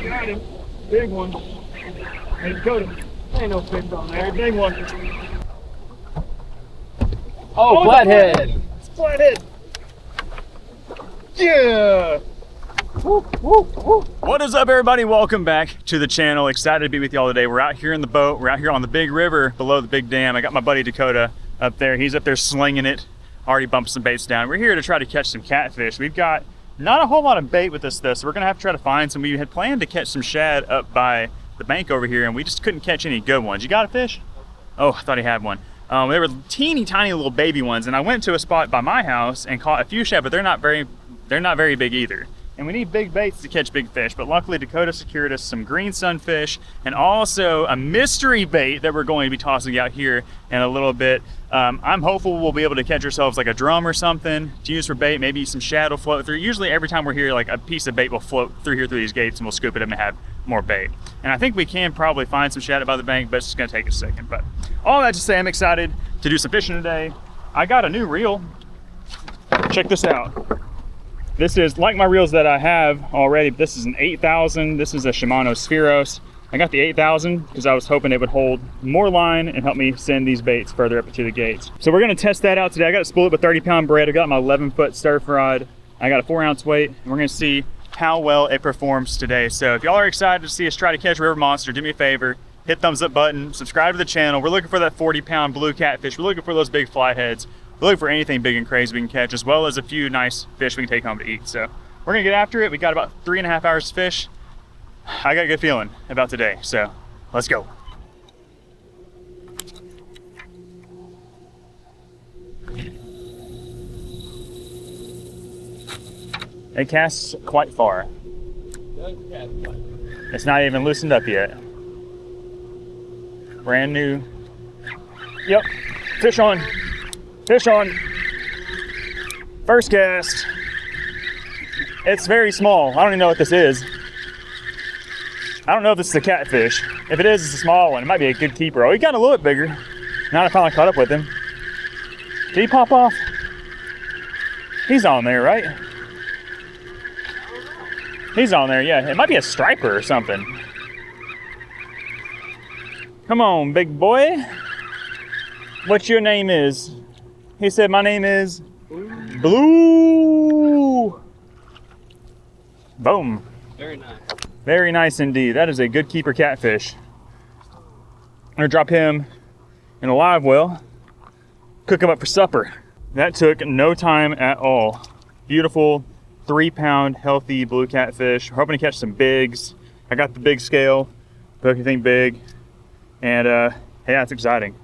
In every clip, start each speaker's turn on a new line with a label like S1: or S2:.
S1: Got him. Big one. Hey, Dakota. Ain't no fish on there. Big one.
S2: Oh, flathead.
S1: It's a flathead. Yeah. Woo, woo, woo. What is up, everybody? Welcome back to the channel. Excited to be with y'all today. We're out here in the boat. We're out here on the big river below the big dam. I got my buddy Dakota up there. He's up there slinging it. Already bumped some baits down. We're here to try to catch some catfish. We've got not a whole lot of bait with this so we're gonna have to try to find some. We had planned to catch some shad up by the bank over here, and we just couldn't catch any good ones. You got a fish? Oh, I thought he had one. They were teeny tiny little baby ones, and I went to a spot by my house and caught a few shad, but they're not very big either. And we need big baits to catch big fish, but luckily Dakota secured us some green sunfish and also a mystery bait that we're going to be tossing out here in a little bit. I'm hopeful we'll be able to catch ourselves like a drum or something to use for bait. Maybe some shad will float through. Usually every time we're here, like a piece of bait will float through here through these gates, and we'll scoop it up and have more bait. And I think we can probably find some shad by the bank, but it's just gonna take a second. But all that to say, I'm excited to do some fishing today. I got a new reel. Check this out. This is like my reels that I have already. This is an 8,000. This is a Shimano Spheros. I got the 8,000 because I was hoping it would hold more line and help me send these baits further up to the gates. So we're gonna test that out today. I got to spool it with 30-pound braid. I got my 11-foot surf rod. I got a 4-ounce weight, and we're gonna see how well it performs today. So if y'all are excited to see us try to catch a river monster, do me a favor, hit thumbs up button, subscribe to the channel. We're looking for that 40-pound blue catfish. We're looking for those big flatheads. We're looking for anything big and crazy we can catch, as well as a few nice fish we can take home to eat. So we're gonna get after it. We got about 3.5 hours to fish. I got a good feeling about today, so let's go. It casts quite far. It's not even loosened up yet. Brand new. Yep, fish on. Fish on. First cast. It's very small. I don't even know what this is. I don't know if this is a catfish. If it is, it's a small one. It might be a good keeper. Oh, he got a little bit bigger. Now I finally caught up with him. Did he pop off? He's on there, right? He's on there, yeah. It might be a striper or something. Come on, big boy. What your name is? He said, my name is Blue. Boom.
S2: Very nice.
S1: Very nice indeed. That is a good keeper catfish. I'm gonna drop him in a live well, cook him up for supper. That took no time at all. Beautiful 3-pound healthy blue catfish. We're hoping to catch some bigs. I got the big scale, hook anything big, and yeah, it's exciting.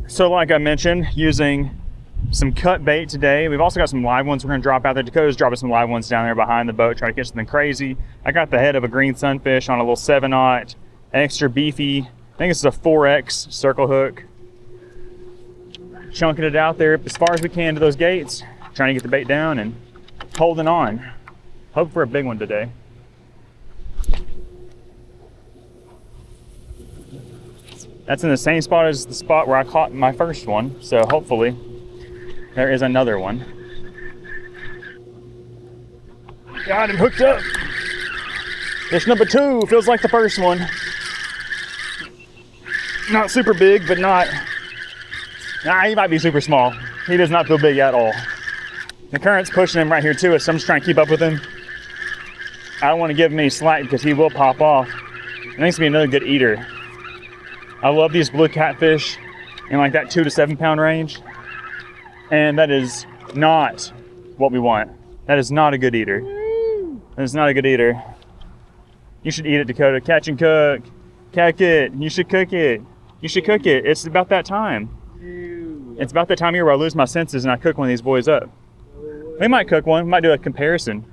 S1: So like I mentioned, using some cut bait today. We've also got some live ones we're gonna drop out there. Dakota's dropping some live ones down there behind the boat, trying to catch something crazy. I got the head of a green sunfish on a little 7/0, extra beefy. I think this is a 4X circle hook. Chunking it out there as far as we can to those gates, trying to get the bait down and holding on. Hope for a big one today. That's in the same spot as the spot where I caught my first one, so hopefully there is another one. Got him hooked up. Fish number 2 feels like the first one. Not super big, but not, he might be super small. He does not feel big at all. The current's pushing him right here to us, so I'm just trying to keep up with him. I don't want to give him any slack because he will pop off. I think it's gonna be another good eater. I love these blue catfish in like that 2 to 7 pound range. And that is not what we want. That is not a good eater. That is not a good eater. You should eat it, Dakota. Catch and cook. Catch it. You should cook it. You should cook it. It's about that time. It's about that time of year where I lose my senses and I cook one of these boys up. We might cook one. We might do a comparison.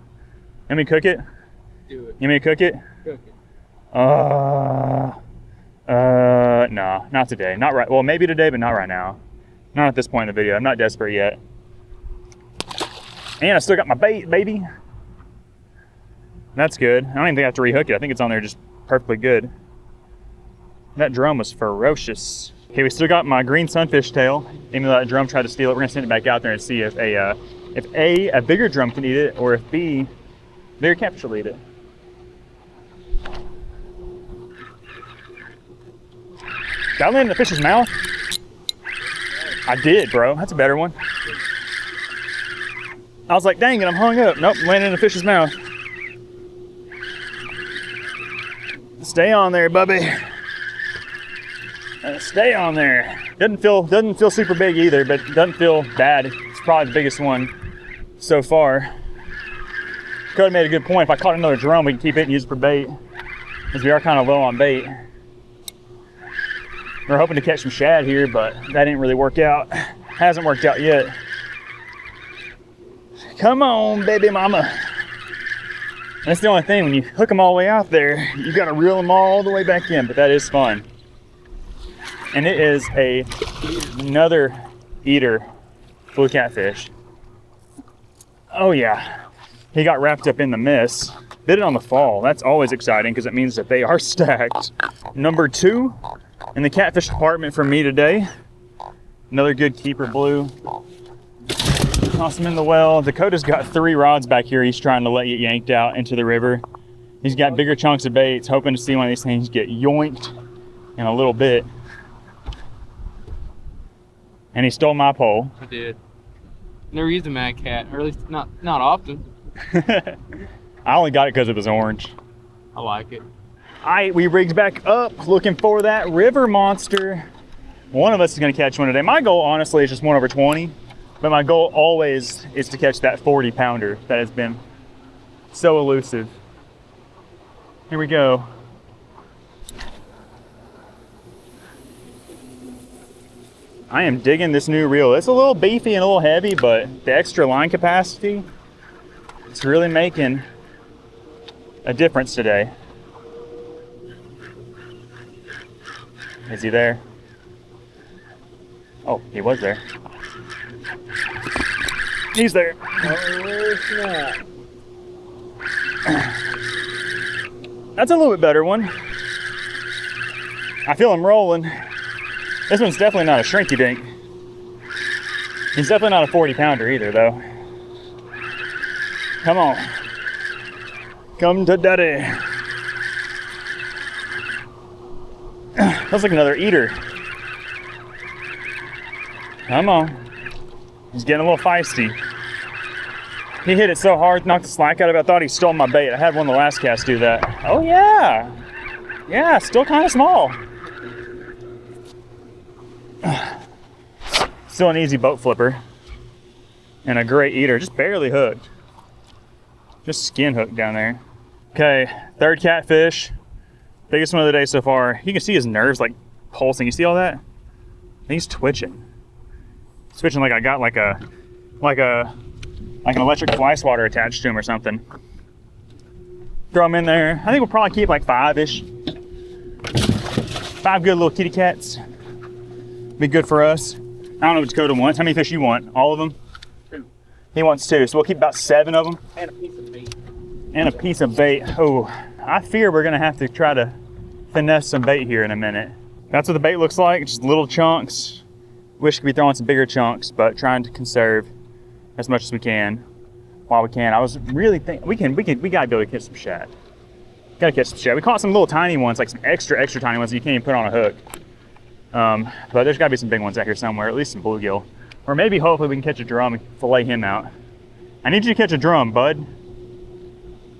S1: Let me cook it.
S2: Do it.
S1: You want me to cook it?
S2: Cook it.
S1: No, not today. Not right. Well, maybe today, but not right now. Not at this point in the video. I'm not desperate yet. And I still got my bait, baby. That's good. I don't even think I have to rehook it. I think it's on there just perfectly good. That drum was ferocious. Okay, we still got my green sunfish tail. Even though that drum tried to steal it, we're gonna send it back out there and see if A, a bigger drum can eat it, or if B, Bigger catfish will eat it. Did I land in the fish's mouth? I did, bro. That's a better one. I was like, dang it, I'm hung up. Nope, landed in the fish's mouth. Stay on there, bubby. Stay on there. Doesn't feel super big either, but doesn't feel bad. It's probably the biggest one so far. Cody made a good point. If I caught another drum, we can keep it and use it for bait, because we are kind of low on bait. We're hoping to catch some shad here, but that didn't really work out. Hasn't worked out yet. Come on, baby mama. That's the only thing, when you hook them all the way out there, you gotta reel them all the way back in, but that is fun. And it is another eater blue catfish. Oh yeah, he got wrapped up in the miss. Bit it on the fall. That's always exciting because it means that they are stacked. Number 2 in the catfish department for me today. Another good keeper blue. Toss him in the well. Dakota's got 3 rods back here he's trying to let get yanked out into the river. He's got bigger chunks of baits, hoping to see one of these things get yoinked in a little bit. And he stole my pole.
S2: I did. Never used a mad cat, or at least not often.
S1: I only got it because it was orange.
S2: I like it.
S1: All right, we rigged back up, looking for that river monster. One of us is gonna catch one today. My goal, honestly, is just 1/20, but my goal always is to catch that 40 pounder that has been so elusive. Here we go. I am digging this new reel. It's a little beefy and a little heavy, but the extra line capacity, it's really making a difference today. Is he there? Oh, he was there. He's there.
S2: Oh, snap.
S1: That's a little bit better one. I feel him rolling. This one's definitely not a shrinky dink. He's definitely not a 40 pounder either, though. Come on. Come to daddy. Looks like another eater. Come on. He's getting a little feisty. He hit it so hard, knocked the slack out of it. I thought he stole my bait. I had one of the last casts do that. Oh yeah. Yeah, still kind of small. Still an easy boat flipper. And a great eater, just barely hooked. Just skin hooked down there. Okay, 3rd catfish. Biggest one of the day so far. You can see his nerves like pulsing. You see all that? He's twitching. Twitching like I got like an electric fly swatter attached to him or something. Throw him in there. I think we'll probably keep like 5-ish. 5 good little kitty cats. Be good for us. I don't know what Dakota wants. How many fish you want? All of them?
S2: 2.
S1: He wants 2, so we'll keep about 7 of them.
S2: And a piece of bait.
S1: And a piece of bait. Oh, I fear we're gonna have to try to finesse some bait here in a minute. That's what the bait looks like, just little chunks. Wish we could be throwing some bigger chunks, but trying to conserve as much as we can while we can. I was really thinking we gotta be able to catch some shad. Gotta catch some shad. We caught some little tiny ones, like some extra tiny ones that you can't even put on a hook. But there's gotta be some big ones out here somewhere, at least some bluegill. Or maybe hopefully we can catch a drum and fillet him out. I need you to catch a drum, bud.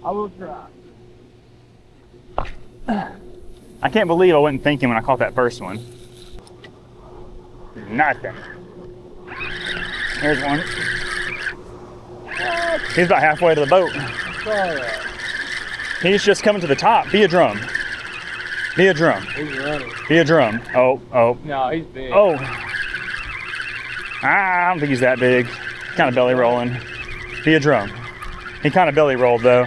S2: I will try.
S1: I can't believe I wasn't thinking when I caught that first one. Nothing. Here's one. He's about halfway to the boat. He's just coming to the top. Be a drum. Be a drum.
S2: He's running.
S1: Be a drum. Oh.
S2: No, he's big.
S1: Oh. I don't think he's that big. Kind of belly rolling. Be a drum. He kind of belly rolled though.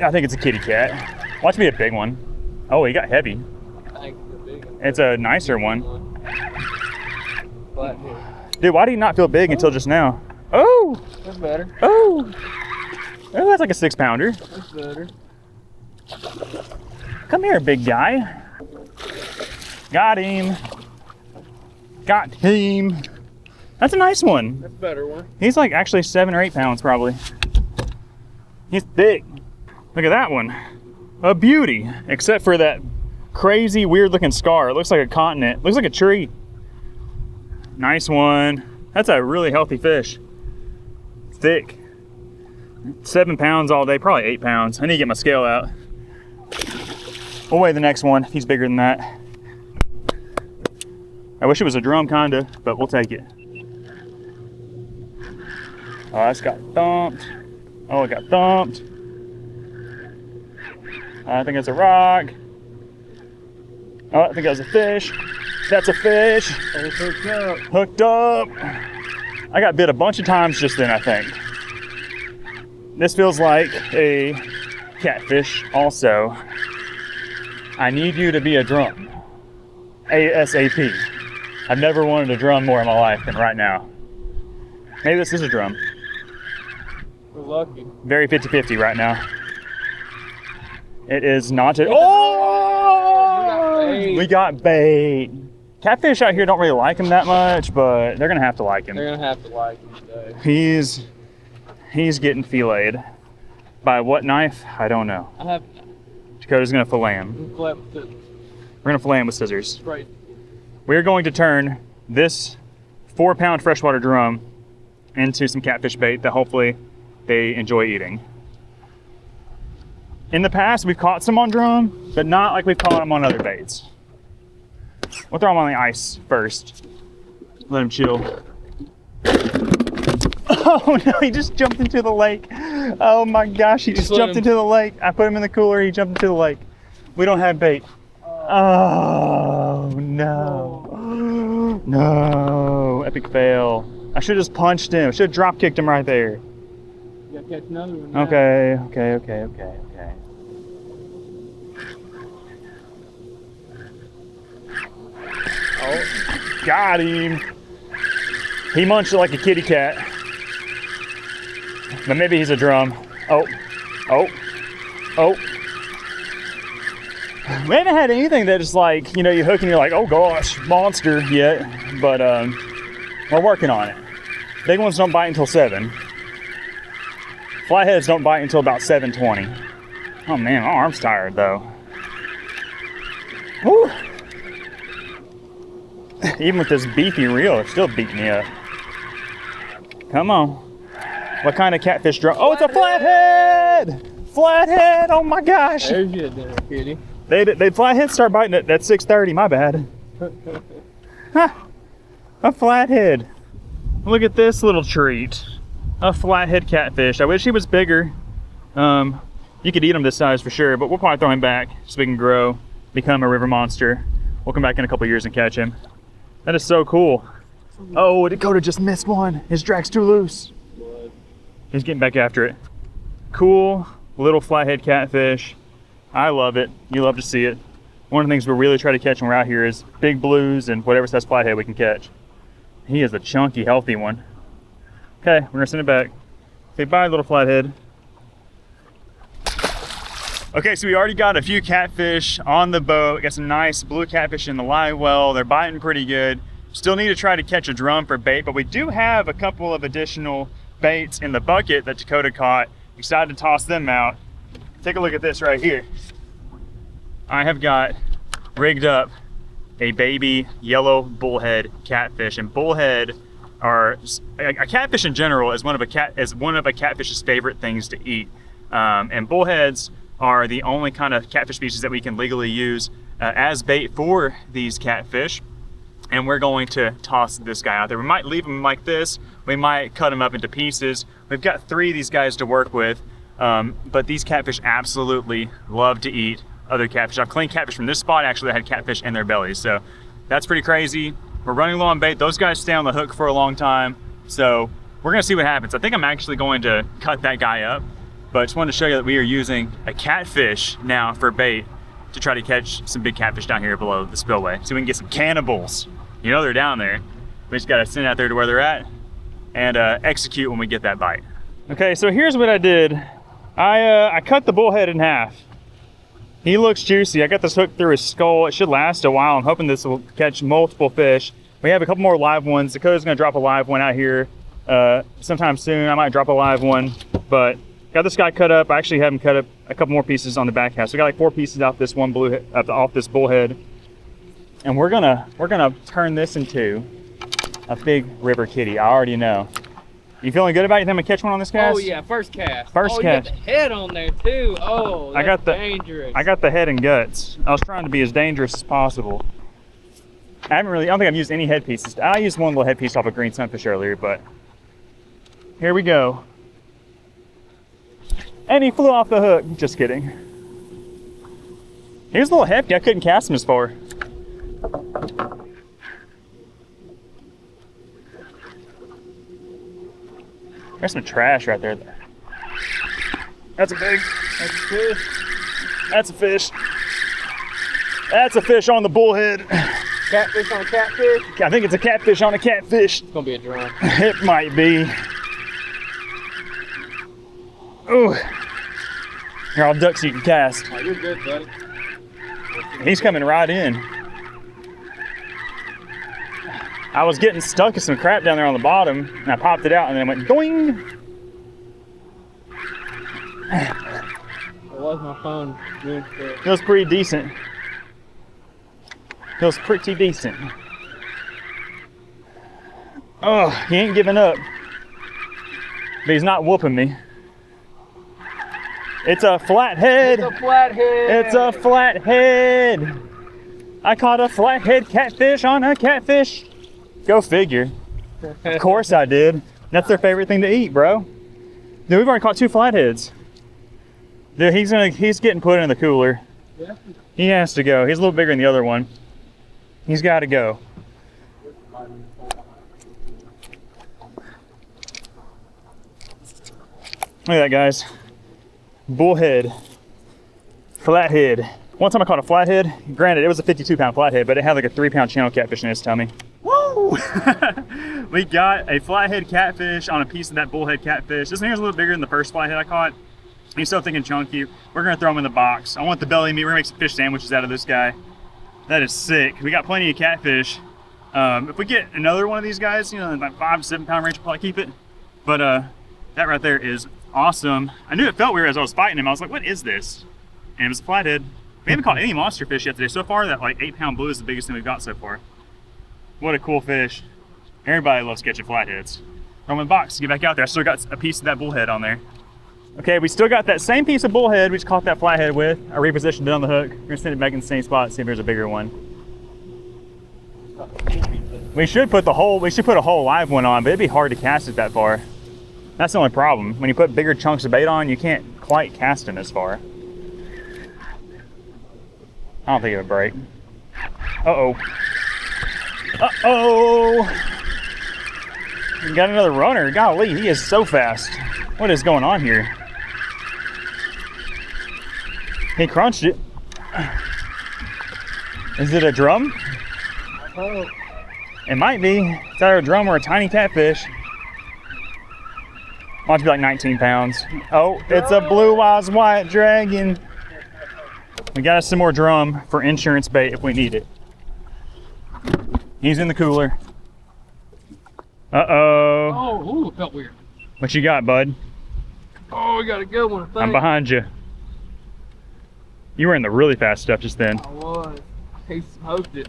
S1: I think it's a kitty cat. Watch me a big one. Oh, he got heavy.
S2: I think it's a big one.
S1: It's a nicer one.
S2: Flathead.
S1: Dude, why do you not feel big until just now? Oh!
S2: That's better.
S1: Oh! Oh, that's like a 6 pounder.
S2: That's better.
S1: Come here, big guy. Got him. Got him. That's a nice one.
S2: That's a better one.
S1: He's like actually 7 or 8 pounds probably. He's big. Look at that one. A beauty, except for that crazy weird looking scar. It looks like a continent. Looks like a tree. Nice one. That's a really healthy fish. Thick. 7 pounds all day, probably 8 pounds. I need to get my scale out. We'll weigh the next one if he's bigger than that. I wish it was a drum kinda, but we'll take it. Oh, that's got thumped. Oh, it got thumped. I think it's a rock. Oh, I think that was a fish. That's a fish.
S2: Oh, it's hooked up.
S1: Hooked up. I got bit a bunch of times just then, I think. This feels like a catfish also. I need you to be a drum. ASAP. I've never wanted a drum more in my life than right now. Maybe this is a drum.
S2: We're lucky.
S1: Very 50-50 right now. It is not a... Oh! We got bait. Catfish out here don't really like him that much, but they're gonna have to like him.
S2: They're gonna have to like him today.
S1: He's getting filleted. By what knife? I don't know. Dakota's gonna fillet him. We're gonna fillet him with scissors.
S2: Right.
S1: We're going to turn this 4-pound freshwater drum into some catfish bait that hopefully they enjoy eating. In the past, we've caught some on drum, but not like we've caught them on other baits. We'll throw them on the ice first. Let him chill. Oh no, he just jumped into the lake. Oh my gosh, he just jumped into the lake. I put him in the cooler, he jumped into the lake. We don't have bait. Oh no. No, epic fail. I should have just punched him. I should have drop kicked him right there.
S2: You gotta catch another one now.
S1: Okay. Oh, got him. He munched it like a kitty cat. But maybe he's a drum. Oh. We haven't had anything that is like, you know, you hook and you're like, oh gosh, monster yet. But we're working on it. Big ones don't bite until 7. Flatheads don't bite until about 7:20. Oh man, my arm's tired though. Whew. Even with this beefy reel, it's still beating me up. Come on. What kind of catfish drum? Oh, it's a flathead! Flathead, oh my gosh.
S2: There's you there, kitty.
S1: They flatheads start biting at 6:30, my bad. Huh. A flathead. Look at this little treat. A flathead catfish. I wish he was bigger. You could eat him this size for sure, but we'll probably throw him back so we can grow, become a river monster. We'll come back in a couple years and catch him. That is so cool. Oh, Dakota just missed one. His drag's too loose. He's getting back after it. Cool little flathead catfish. I love it. You love to see it. One of the things we really try to catch when we're out here is big blues and whatever size flathead we can catch. He is a chunky, healthy one. Okay, we're gonna send it back. Say bye, little flathead. Okay, so we already got a few catfish on the boat. Got some nice blue catfish in the live well. They're biting pretty good. Still need to try to catch a drum for bait, but we do have a couple of additional baits in the bucket that Dakota caught. Excited to toss them out. Take a look at this right here. I have got rigged up a baby yellow bullhead catfish, and bullhead are a catfish in general is one of a catfish's favorite things to eat. And bullheads are the only kind of catfish species that we can legally use as bait for these catfish. And we're going to toss this guy out there. We might leave him like this. We might cut him up into pieces. We've got 3 of these guys to work with, but these catfish absolutely love to eat other catfish. I've cleaned catfish from this spot actually that had catfish in their bellies. So that's pretty crazy. We're running low on bait. Those guys stay on the hook for a long time. So we're gonna see what happens. I think I'm actually going to cut that guy up, but just wanted to show you that we are using a catfish now for bait to try to catch some big catfish down here below the spillway. So we can get some cannibals. You know they're down there. We just gotta send out there to where they're at and execute when we get that bite. Okay, so here's what I did. I cut the bullhead in half. He looks juicy. I got this hook through his skull. It should last a while. I'm hoping this will catch multiple fish. We have a couple more live ones. Dakota's gonna drop a live one out here sometime soon. I might drop a live one, but got this guy cut up. I actually have him cut up a couple more pieces on the back half. So we got like 4 pieces off this one off this bullhead, and we're gonna turn this into a big river kitty. I already know. You feeling good about it? You think I'm gonna catch one on this cast?
S2: Oh yeah, first cast.
S1: First cast.
S2: You got the head on there too. Oh, that's dangerous.
S1: I got the head and guts. I was trying to be as dangerous as possible. I don't think I've used any head pieces. I used one little head piece off a green sunfish earlier, but here we go. And he flew off the hook. Just kidding. He was a little hefty. I couldn't cast him as far. There's some trash right there. That's a fish. That's a fish. That's a fish on the bullhead.
S2: Catfish on a catfish?
S1: I think it's a catfish on a catfish.
S2: It's gonna be a drum.
S1: It might be. Ooh. Here, I'll duck so you can cast.
S2: Oh, you're good, buddy.
S1: He's coming right in. I was getting stuck in some crap down there on the bottom, and I popped it out, and then it went doing.
S2: It was my phone.
S1: Feels pretty decent. Feels pretty decent. Oh, he ain't giving up. But he's not whooping me. It's a flathead.
S2: It's a flathead.
S1: It's a flathead. I caught a flathead catfish on a catfish. Go figure. Of course I did. That's their favorite thing to eat, bro. Dude, we've already caught 2 flatheads. Dude, he's getting put in the cooler.
S2: Yeah.
S1: He has to go. He's a little bigger than the other one. He's got to go. Look at that, guys. Bullhead. Flathead. One time I caught a flathead. Granted, it was a 52-pound flathead, but it had like a 3-pound channel catfish in its tummy. Woo! We got a flathead catfish on a piece of that bullhead catfish. This thing is a little bigger than the first flathead I caught. He's still thinking chunky. We're gonna throw him in the box. I want the belly meat. We're gonna make some fish sandwiches out of this guy. That is sick. We got plenty of catfish. If we get another one of these guys, you know, in like 5 to 7 pound range, we'll probably keep it. But that right there is awesome. I knew it felt weird as I was fighting him. I was like, what is this? And it was a flathead. We haven't caught any monster fish yet today. So far, that like 8-pound blue is the biggest thing we've got so far. What a cool fish. Everybody loves catching flatheads. Throw them in the box, get back out there. I still got a piece of that bullhead on there. Okay, we still got that same piece of bullhead we just caught that flathead with. I repositioned it on the hook. We're gonna send it back in the same spot, see if there's a bigger one. We should put a whole live one on, but it'd be hard to cast it that far. That's the only problem. When you put bigger chunks of bait on, you can't quite cast them as far. I don't think it would break. Uh-oh. Uh-oh! We got another runner. Golly, he is so fast. What is going on here? He crunched it. Is it a drum?
S2: Oh.
S1: It might be. It's either a drum or a tiny catfish. Might be like 19 pounds. Oh, it's a blue eyes white dragon. We got us some more drum for insurance bait if we need it. He's in the cooler. Uh-oh.
S2: Oh, ooh, it felt weird.
S1: What you got, bud?
S2: Oh, we got a good one, I think.
S1: I'm behind you. You were in the really fast stuff just then.
S2: I was. He smoked it.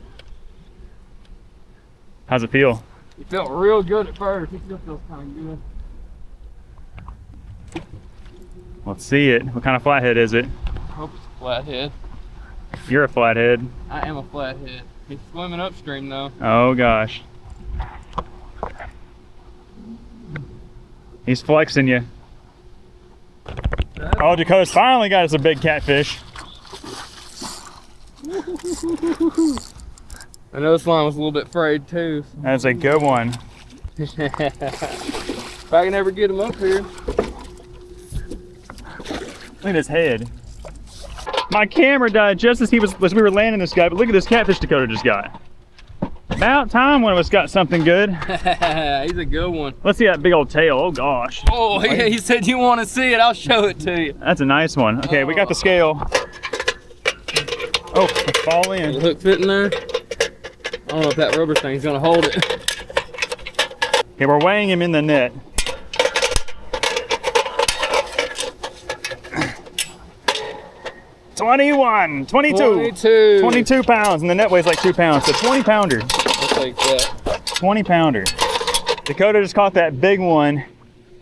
S1: How's it feel?
S2: It felt real good at first. It still feels kind of good.
S1: Let's see it. What kind of flathead is it?
S2: I hope it's a flathead.
S1: You're a flathead.
S2: I am a flathead. He's swimming upstream though.
S1: Oh gosh. He's flexing you. Oh, Dakota's finally got us a big catfish.
S2: I know this line was a little bit frayed too.
S1: That's a good one.
S2: If I can ever get him up here.
S1: Look at his head. My camera died just as we were landing this guy, but look at this catfish Dakota just got. About time one of us got something good.
S2: He's a good one.
S1: Let's see that big old tail. Oh gosh.
S2: Oh, he said you want to see it. I'll show it to you.
S1: That's a nice one. Okay, we got the scale. Oh, fall in.
S2: The hook fit in there? don't know if that rubber thing's gonna hold it.
S1: Okay, we're weighing him in the net. $21, $22, 22 pounds, and the net weighs like 2 pounds, so 20 pounder.
S2: I'll take that.
S1: 20 pounder. Dakota just caught that big one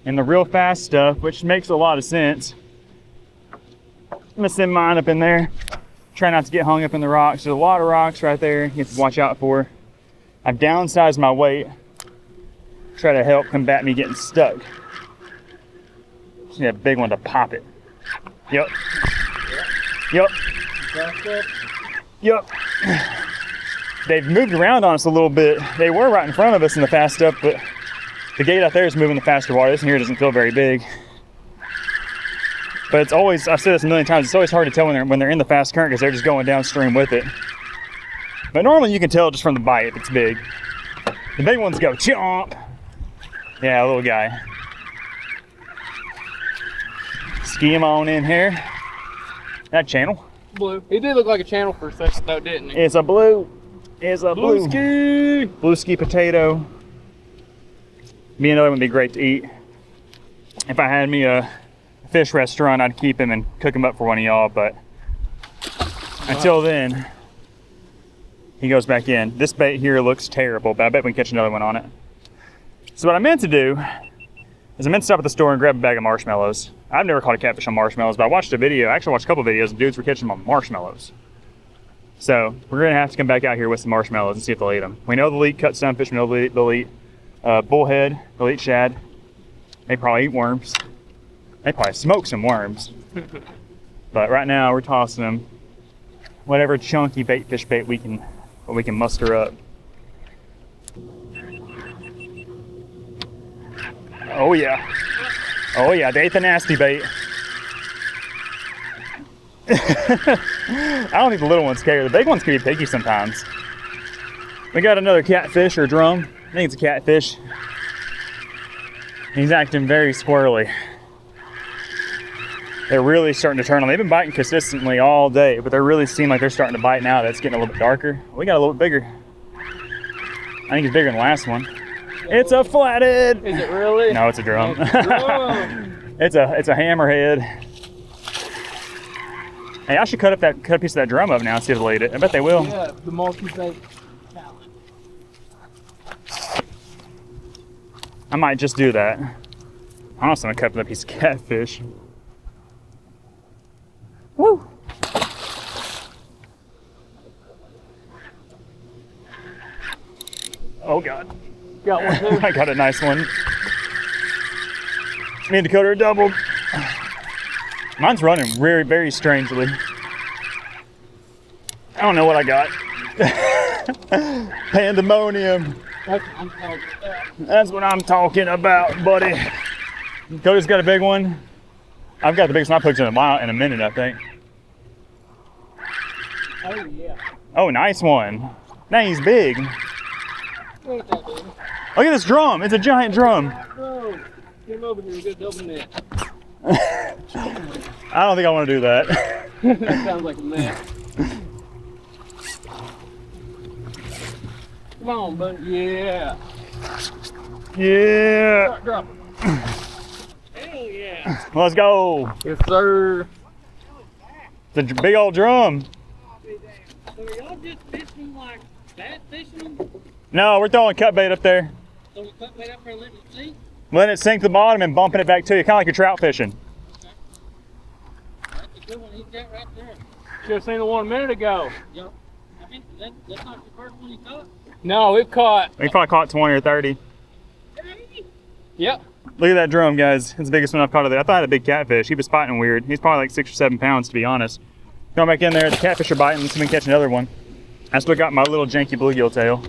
S1: in the real fast stuff, which makes a lot of sense. I'm gonna send mine up in there. Try not to get hung up in the rocks. There's a lot of rocks right there you have to watch out for. I've downsized my weight. Try to help combat me getting stuck. Just need a big one to pop it. Yep. Yep. Yep. They've moved around on us a little bit. They were right in front of us in the fast stuff, but the gate out there is moving the faster water. This one here doesn't feel very big. But it's always, I've said this a million times, it's always hard to tell when they're in the fast current because they're just going downstream with it. But normally you can tell just from the bite if it's big. The big ones go chomp. Yeah, little guy. Ski him on in here. That channel?
S2: Blue. He did look like a channel for a second though, didn't he?
S1: It's a blue. It's a blue.
S2: Ski.
S1: Blue ski potato. Me and another one would be great to eat. If I had me a fish restaurant, I'd keep him and cook him up for one of y'all, but until then, he goes back in. This bait here looks terrible, but I bet we can catch another one on it. So what I meant to do is I meant to stop at the store and grab a bag of marshmallows. I've never caught a catfish on marshmallows, but I watched a video, I actually watched a couple videos, and dudes were catching them on marshmallows. So we're gonna have to come back out here with some marshmallows and see if they'll eat them. We know they'll eat cut sunfish, we know they'll eat bullhead, they'll eat shad. They probably eat worms. They probably smoke some worms. But right now we're tossing them whatever chunky fish bait we can muster up. Oh yeah. Oh yeah, they ate the nasty bait. I don't think the little ones care. The big ones can be picky sometimes. We got another catfish or drum. I think it's a catfish. He's acting very squirrely. They're really starting to turn on. They've been biting consistently all day, but they really seem like they're starting to bite now. That's getting a little bit darker. We got a little bit bigger. I think it's bigger than the last one. It's a flathead.
S2: Is it really?
S1: No, it's a drum.
S2: It's a drum.
S1: it's a hammerhead. Hey, I should cut a piece of that drum up now and see if they'll eat it. I bet they will.
S2: Yeah, the multi-bait challenge.
S1: I might just do that. I'm also gonna cut up that piece of catfish. Woo! Oh God.
S2: Got one too.
S1: I got a nice one. Me and Dakota are doubled. Mine's running very, very strangely. I don't know what I got. Pandemonium. That's what I'm talking about, buddy. Dakota's got a big one. I've got the biggest one I've hooked in a minute, I think.
S2: Oh yeah.
S1: Oh, nice one. Dang, he's big.
S2: Look at that, dude.
S1: Look at this drum. It's a giant drum.
S2: Bro, get him over here. We got a double net.
S1: I don't think I want to do that.
S2: That sounds like a net. Come on, buddy. Yeah.
S1: Yeah.
S2: Drop it. Hell yeah.
S1: Let's go.
S2: Yes, sir.
S1: It's a big old drum.
S2: So are y'all just fishing like that fishing?
S1: No, we're throwing cut bait up there.
S2: So we cut bait up there and let it sink?
S1: Letting it sink to the bottom and bumping it back to you, kind of like you're trout fishing.
S2: Okay. That's a good one. He's got right there. Should have seen the one a minute ago. Yep. I mean, that's not the first one he caught? No, we've caught.
S1: We probably caught 20 or 30.
S2: 30? Yep.
S1: Look at that drum, guys. It's the biggest one I've caught of there. I thought I had a big catfish. He was fighting weird. He's probably like 6 or 7 pounds, to be honest. Going back in there, the catfish are biting. Let's see if we can catch another one. I still got my little janky bluegill tail.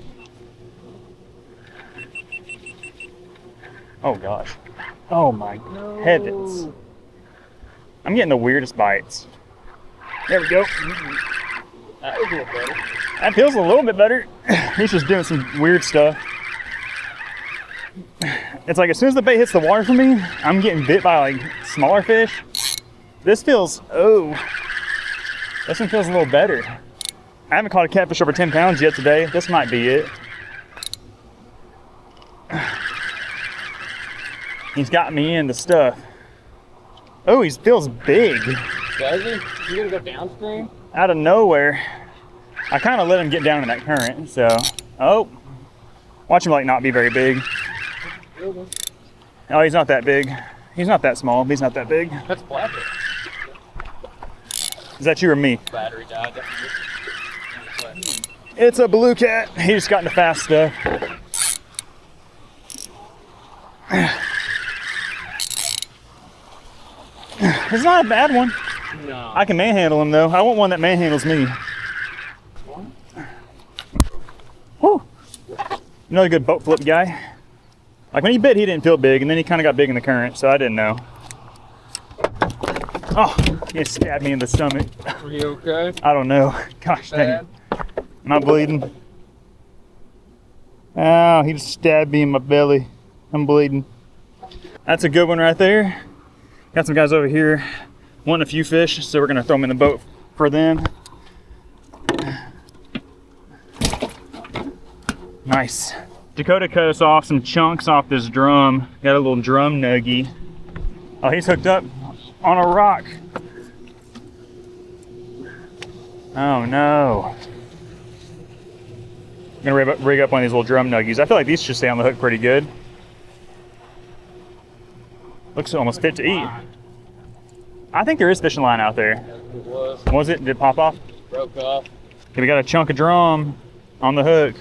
S1: Oh gosh. Oh my heavens. I'm getting the weirdest bites. There we go.
S2: That was a little better.
S1: That feels a little bit better. He's just doing some weird stuff. It's like as soon as the bait hits the water for me, I'm getting bit by like smaller fish. This feels, oh, this one feels a little better. I haven't caught a catfish over 10 pounds yet today. This might be it. He's got me into stuff. Oh, he feels big.
S2: Does he? You gonna go downstream?
S1: Out of nowhere. I kind of let him get down in that current, so. Oh. Watch him like not be very big. Oh, he's not that big. He's not that small, but he's not that big.
S2: That's flathead.
S1: Is that you or me?
S2: Battery died.
S1: It's a blue cat. He just got into fast stuff. It's not a bad one.
S2: No.
S1: I can manhandle him though. I want one that manhandles me. Whew. Another good boat flip guy. Like when he bit, he didn't feel big, and then he kind of got big in the current, so I didn't know. Oh, he stabbed me in the stomach.
S2: Are you okay?
S1: I don't know. Gosh dang. Am I bleeding? Oh, he just stabbed me in my belly. I'm bleeding. That's a good one right there. Got some guys over here wanting a few fish, so we're gonna throw them in the boat for them. Nice. Dakota cut us off some chunks off this drum. Got a little drum nuggie. Oh, he's hooked up on a rock. Oh no. I'm gonna rig up one of these little drum nuggies. I feel like these should stay on the hook pretty good. Looks almost fit to eat. I think there is fishing line out there.
S2: It was.
S1: Was it? Did it pop off?
S2: Broke off.
S1: Okay, we got a chunk of drum on the hook.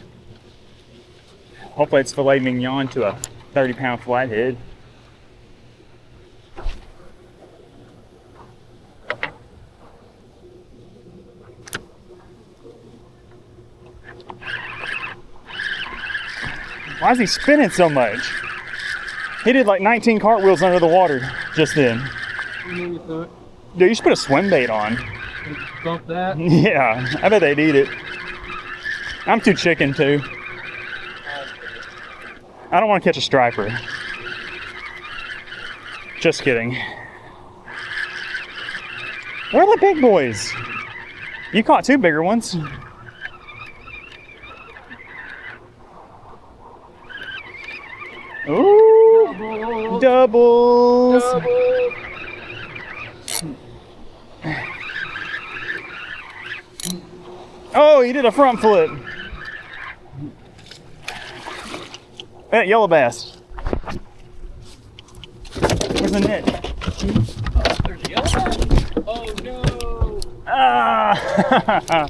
S1: Hopefully it's filet mignon to a 30-pound flathead. Why is he spinning so much? He did like 19 cartwheels under the water just then. Dude, you should put a swim bait on.
S2: Bump that?
S1: Yeah, I bet they'd eat it. I'm too chicken too. I don't want to catch a striper. Just kidding. Where are the big boys? You caught two bigger ones. Ooh, doubles. Oh, he did a front flip. That yellow bass. Where's the net?
S2: There's a yellow bass? Oh no!
S1: Ah!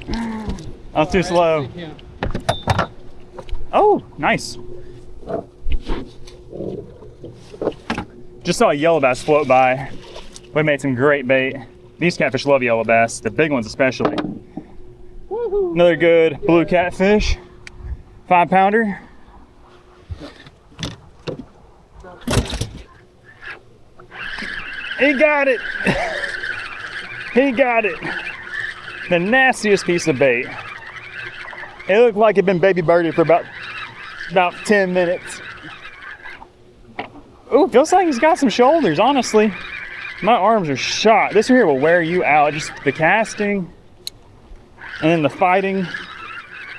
S1: I was too slow. Oh, nice. Just saw a yellow bass float by. We made some great bait. These catfish love yellow bass, the big ones especially. Another good blue catfish, 5-pounder. He got it. He got it. The nastiest piece of bait. It looked like it'd been baby birded for about 10 minutes. Ooh, feels like he's got some shoulders, honestly. My arms are shot. This here will wear you out. Just the casting and then the fighting.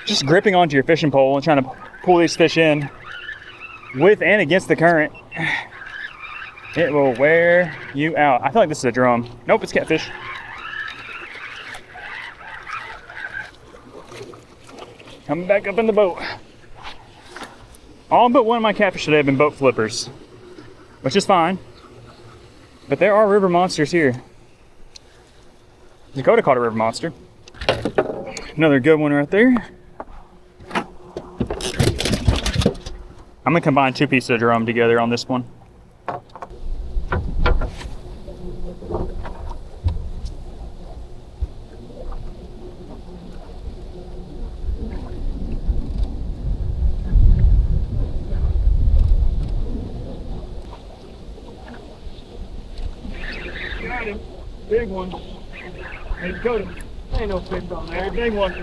S1: Just gripping onto your fishing pole and trying to pull these fish in with and against the current. It will wear you out. I feel like this is a drum. Nope, it's catfish. Coming back up in the boat. All but one of my catfish today have been boat flippers, which is fine. But there are river monsters here. Dakota caught a river monster. Another good one right there. I'm gonna combine two pieces of drum together on this one. Got him. Big one. Hey, Dakota. Ain't no fish on there. Big one.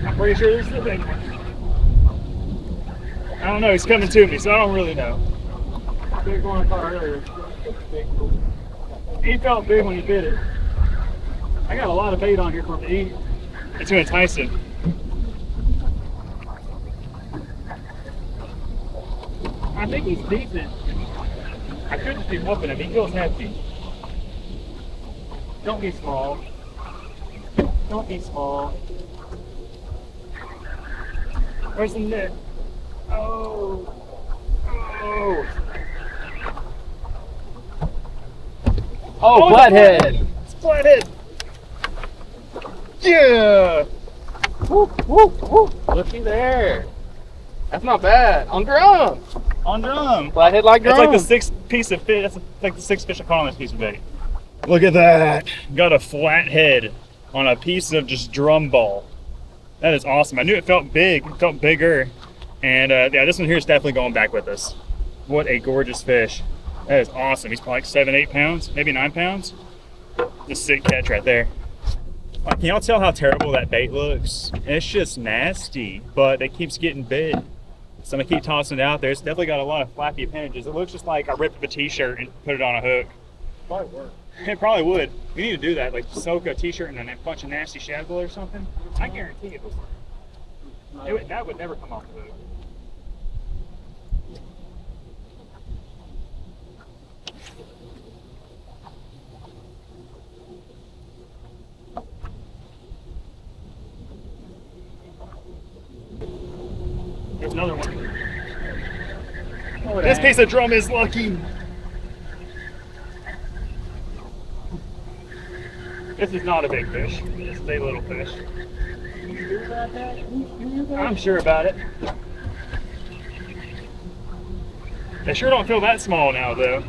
S1: I'm pretty sure this is the big one. I don't know. He's coming to me, so I don't really know. Big one I caught earlier. He felt big when he bit it. I got a lot of bait on here for him to eat. It's gonna entice him. I think he's decent. I could just be whooping him. He feels hefty. Don't be small. Don't be small. Where's the net? Oh. Oh.
S2: Oh, flathead.
S1: It's flathead. Yeah.
S2: Whoop, whoop, whoop. Looky there. That's not bad. On drum.
S1: On drum.
S2: Flathead like drum.
S1: That's like the sixth piece of fish. That's like the sixth fish I caught on this piece of bait. Look at that. Got a flathead on a piece of just drum ball. That is awesome. I knew it felt big. It felt bigger. And yeah, this one here is definitely going back with us. What a gorgeous fish. That is awesome. He's probably like 7, 8 pounds, maybe 9 pounds. Just a sick catch right there. Can y'all tell how terrible that bait looks? It's just nasty, but it keeps getting big. So I'm gonna keep tossing it out there. It's definitely got a lot of flappy appendages. It looks just like I ripped up a t-shirt and put it on a hook.
S2: Probably work.
S1: It probably would. We need to do that, like soak a t-shirt in a bunch of nasty shad blood or something. I guarantee it would. That would never come off the hook. There's another one. Oh, this piece of drum is lucky. This is not a big fish. This is a little fish.
S2: You sure about that? You sure about
S1: I'm sure about it. They sure don't feel that small now, though.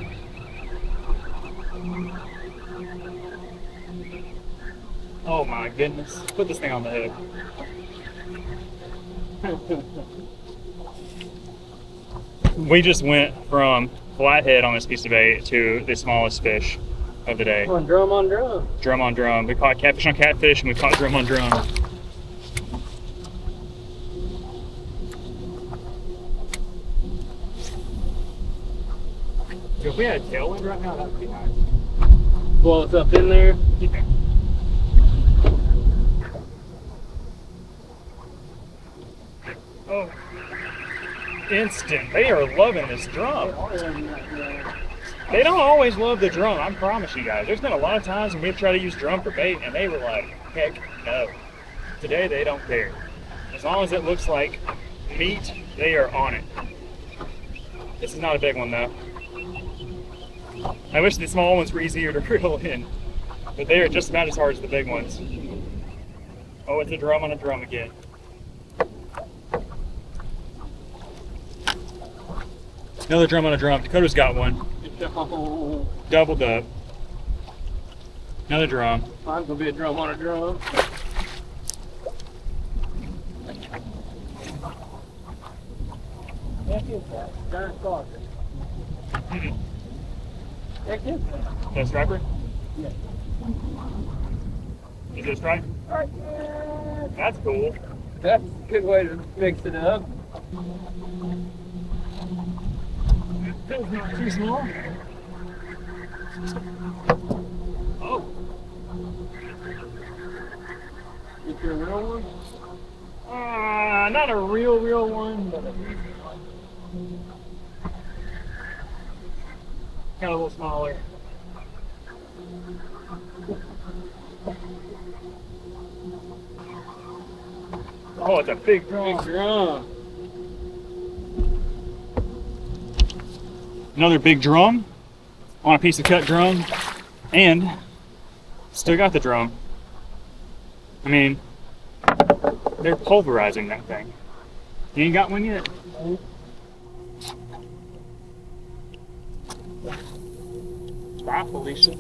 S1: Oh my goodness. Put this thing on the hook. We just went from flathead on this piece of bait to the smallest fish of the day.
S2: On drum on drum.
S1: Drum on drum. We caught catfish on catfish and we caught drum on drum. If we had a tailwind right now, that would be nice.
S2: Well, it's up in there.
S1: Yeah. Oh, instant. They are loving this drum. They don't always love the drum, I promise you guys. There's been a lot of times when we've tried to use drum for bait and they were like, heck no. Today they don't care. As long as it looks like meat, they are on it. This is not a big one though. I wish the small ones were easier to reel in, but they are just about as hard as the big ones. Oh, it's a drum on a drum again. Another drum on a drum. Dakota's got one. Doubled up. Another drum.
S2: Mine's gonna be a drum on a drum. Heck is that? Giant saucer. Heck is that?
S1: Is that a striper?
S2: Yeah.
S1: Is it a stripe?
S2: Right.
S1: That's cool.
S2: That's a good way to mix it up.
S1: That's not too small. Oh.
S2: Is there a real one?
S1: Not a real one, but a decent one. Kind of a little smaller. Oh, it's a big drum.
S2: Big drum.
S1: Another big drum on a piece of cut drum, and still got the drum. I mean, they're pulverizing that thing. You ain't got one yet? Bye, Felicia.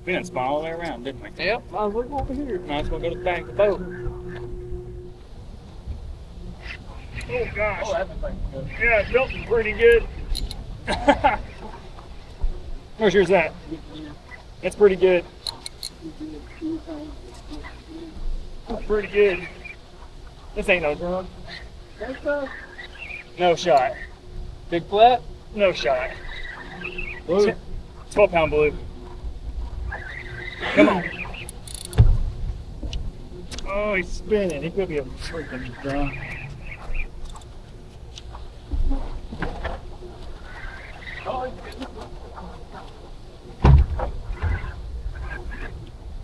S1: We done spun all the way around, didn't we?
S2: Yep, I was looking over here.
S1: Might as well go to the back of the boat. Oh gosh.
S2: Oh, that's a thing.
S1: Yeah, it felt pretty good. Where's yours at? It's pretty good. That's pretty good. This ain't no drum.
S2: That's a
S1: No shot.
S2: big flat.
S1: No shot.
S2: Blue.
S1: 12-pound blue. Come on. Oh, he's spinning. He could be a freaking drum.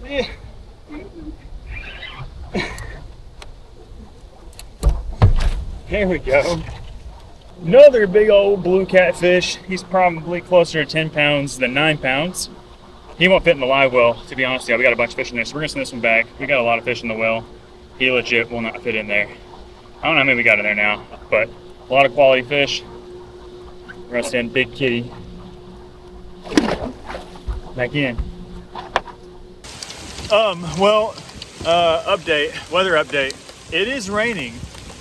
S1: Yeah. There we go. Another big old blue catfish. He's probably closer to 10 pounds than 9 pounds. He won't fit in the live well, to be honest. Yeah, we got a bunch of fish in there, so we're gonna send this one back. We got a lot of fish in the well. He legit will not fit in there. I don't know how many we got in there now, but a lot of quality fish. We're gonna send Big Kitty back in. Weather update. It is raining.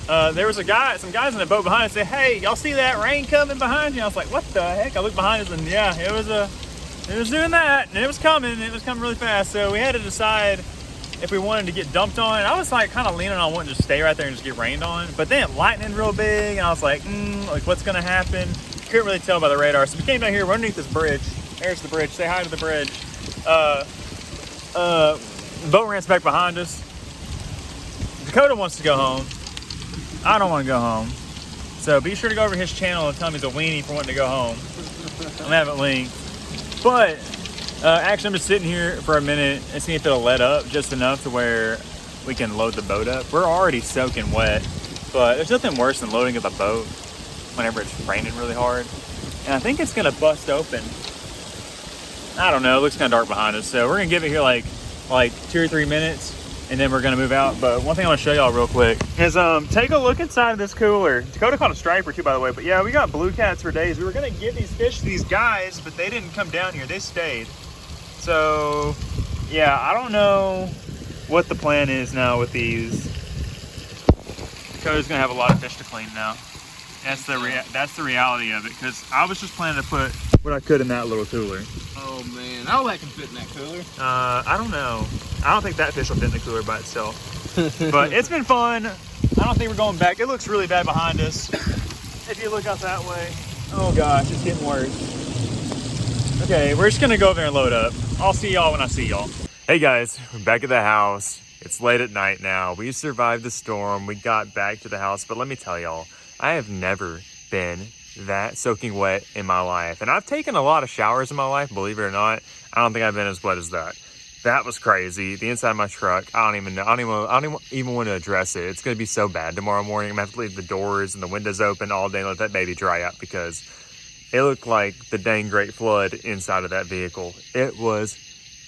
S1: There was some guys in the boat behind us said, "Hey, y'all see that rain coming behind you?" I was like, "What the heck?" I looked behind us and yeah, it was doing that, and it was coming really fast. So we had to decide if we wanted to get dumped on. I was like kind of leaning on wanting to stay right there and just get rained on, but then lightning real big, and I was like, like what's gonna happen? Couldn't really tell by the radar. So we came down here, we're underneath this bridge. There's the bridge. Say hi to the bridge. The boat ramps back behind us. Dakota wants to go home. I don't want to go home. So be sure to go over to his channel and tell him he's a weenie for wanting to go home. I'm gonna have it linked. But actually I'm just sitting here for a minute and seeing if it'll let up just enough to where we can load the boat up. We're already soaking wet, but there's nothing worse than loading up a boat whenever it's raining really hard. And I think it's gonna bust open. I don't know, it looks kind of dark behind us. So we're gonna give it here like 2 or 3 minutes and then we're gonna move out. But one thing I wanna show y'all real quick is take a look inside of this cooler. Dakota caught a striper too, by the way, but yeah, we got blue cats for days. We were gonna give these fish to these guys, but they didn't come down here, they stayed. So yeah, I don't know what the plan is now with these. Dakota's gonna have a lot of fish to clean now. That's the reality of it, because I was just planning to put what I could in that little cooler.
S2: Oh man, all that can fit in that cooler.
S1: I don't know. I don't think that fish will fit in the cooler by itself. But it's been fun. I don't think we're going back. It looks really bad behind us. If you look out that way. Oh gosh, it's getting worse. Okay, we're just gonna go over there and load up. I'll see y'all when I see y'all. Hey guys, we're back at the house. It's late at night now. We survived the storm. We got back to the house, but let me tell y'all, I have never been that soaking wet in my life. And I've taken a lot of showers in my life, believe it or not. I don't think I've been as wet as that. That was crazy. The inside of my truck, I don't even know. I don't even want to address it. It's going to be so bad tomorrow morning. I'm going to have to leave the doors and the windows open all day and let that baby dry out, because it looked like the dang great flood inside of that vehicle. It was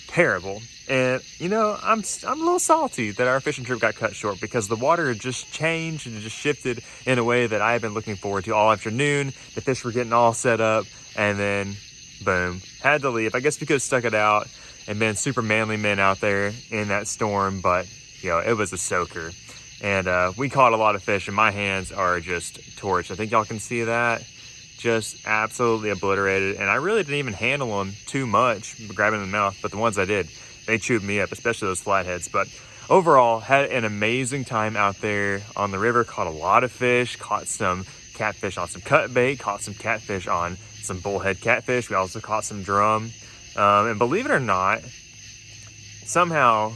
S1: terrible. And you know, I'm a little salty that our fishing trip got cut short, because the water had just changed and it just shifted in a way that I had been looking forward to all afternoon. The fish were getting all set up, and then boom, had to leave. I guess we could have stuck it out and been super manly men out there in that storm, but you know, it was a soaker. And we caught a lot of fish, and my hands are just torched. I think y'all can see that. Just absolutely obliterated. And I really didn't even handle them too much, grabbing in the mouth, but the ones I did, they chewed me up, especially those flatheads. But overall, had an amazing time out there on the river. Caught a lot of fish, caught some catfish on some cut bait, caught some catfish on some bullhead catfish. We also caught some drum. And believe it or not, somehow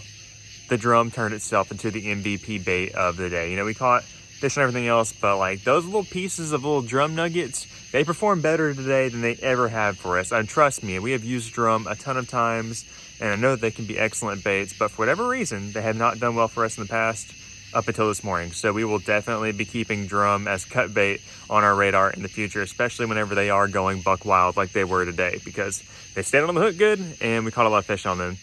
S1: the drum turned itself into the MVP bait of the day. You know, we caught fish and everything else, but like those little pieces of little drum nuggets, they perform better today than they ever have for us. And trust me, we have used drum a ton of times, and I know that they can be excellent baits, but for whatever reason, they have not done well for us in the past up until this morning. So we will definitely be keeping drum as cut bait on our radar in the future, especially whenever they are going buck wild like they were today, because they stayed on the hook good and we caught a lot of fish on them.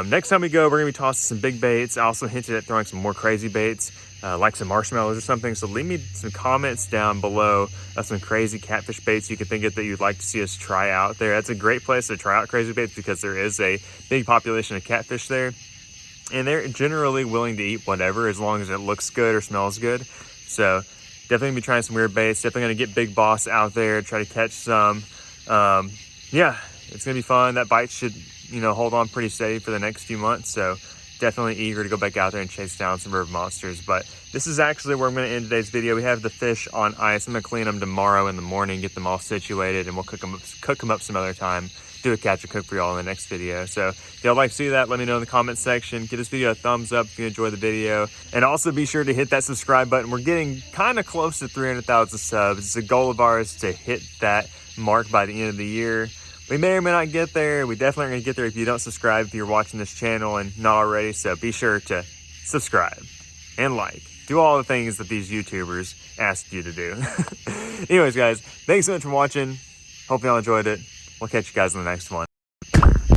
S1: Next time we go, we're gonna be tossing some big baits. I also hinted at throwing some more crazy baits, like some marshmallows or something. So leave me some comments down below of some crazy catfish baits you could think of that you'd like to see us try out there. That's a great place to try out crazy baits, because there is a big population of catfish there, and they're generally willing to eat whatever as long as it looks good or smells good. So definitely gonna be trying some weird baits. Definitely gonna get Big Boss out there, try to catch some. Yeah, it's gonna be fun. That bite should, you know, hold on pretty steady for the next few months. So definitely eager to go back out there and chase down some river monsters. But this is actually where I'm going to end today's video. We have the fish on ice. I'm going to clean them tomorrow in the morning, get them all situated, and we'll cook them up some other time. do a catch and cook for y'all in the next video. So if y'all like to see that, let me know in the comment section. Give this video a thumbs up if you enjoyed the video. And also be sure to hit that subscribe button. We're getting kind of close to 300,000 subs. It's a goal of ours to hit that mark by the end of the year. We may or may not get there. We definitely are going to get there if you don't subscribe, if you're watching this channel and not already. So be sure to subscribe and like. Do all the things that these YouTubers ask you to do. Anyways, guys, thanks so much for watching. Hope y'all enjoyed it. We'll catch you guys in the next one.